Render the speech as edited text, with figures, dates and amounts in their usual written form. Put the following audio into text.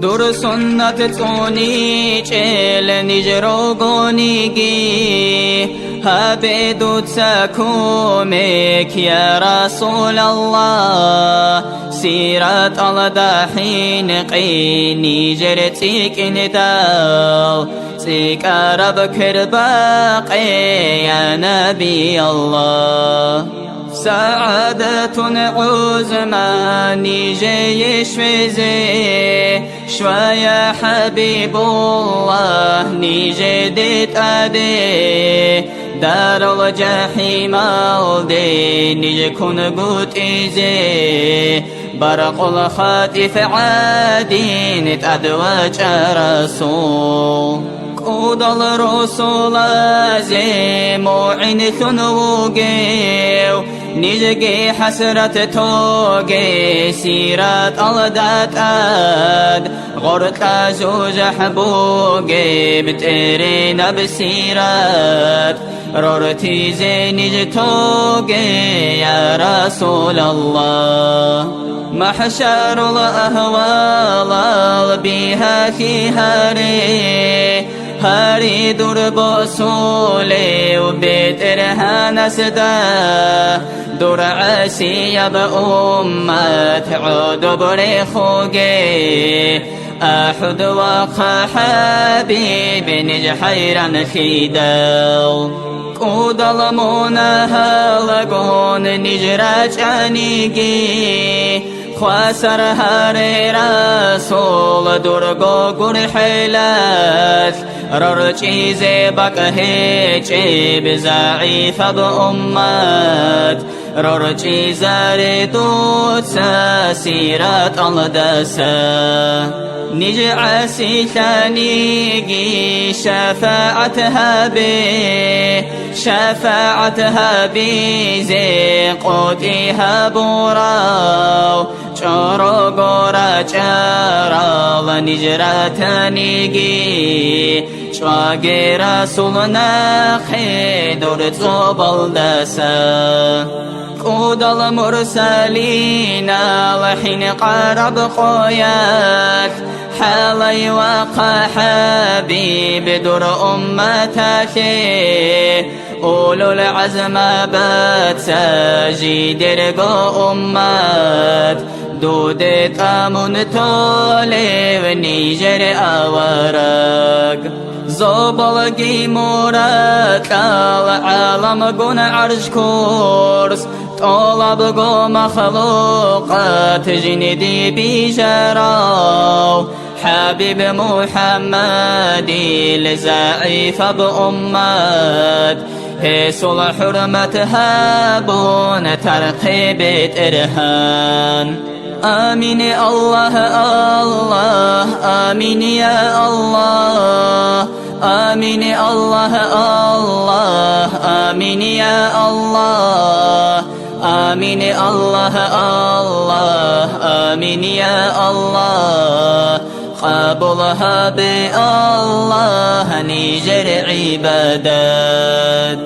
دور سنت توني چل نجرو گونيگي هبدود سكومك يا رسول الله سيرت الدحين قيني جرتيك نداو سيك عرب كرباقي يا نبي الله سعادة عظمى نيجي شويزي شوية حبيب الله نيجي ديت أدي دار الجحيم أودي نيجي كون قوت إيزي برق الخاتف عادي نتأدواج رسول قود الرسول زي موعين ثنوغيو نيجي حسرة توغي سيرات الدات آد غرط زوج حبوغي بتقرين بسيرات رورتي زي نيجي توغي يا رسول الله محشر الأهوال بها في هاري دور بوصولي وبيترها نسدا دور عسي بأمة عود بريخوغي أحد وقع حبيب نجحيرا خيداو قود المناها لقون نجراج عنيقي خواسر هاري رسول درگو گر حيلات رر چيزي بقهيچي بزعيف بأمات رر چيزار دوت ساسيرات الدسا نجع سيثانيجي شفاعتها بي زي قوتها براو چارو گورا چارا و نجراتانيجي چواگي رسولنا خيدور زوبال دسا قود المرسلين وحين قرب قويات حالي وقع حبيب دور أمتك أولو العزم بات ساجد رقو أمات دودت أمون طولي ونيجر أورق زوبلقي مرات العالم قون عرش كورس طلب قو مخلوقات جندي بجراو حبيب محمد لزعيف بأمات هيسول حرمتها بون ترقيب إرهان آمين الله الله آمين يا الله آمين الله الله آمين يا الله آمين الله الله آمين يا الله قبلها بالله نيجر عبادات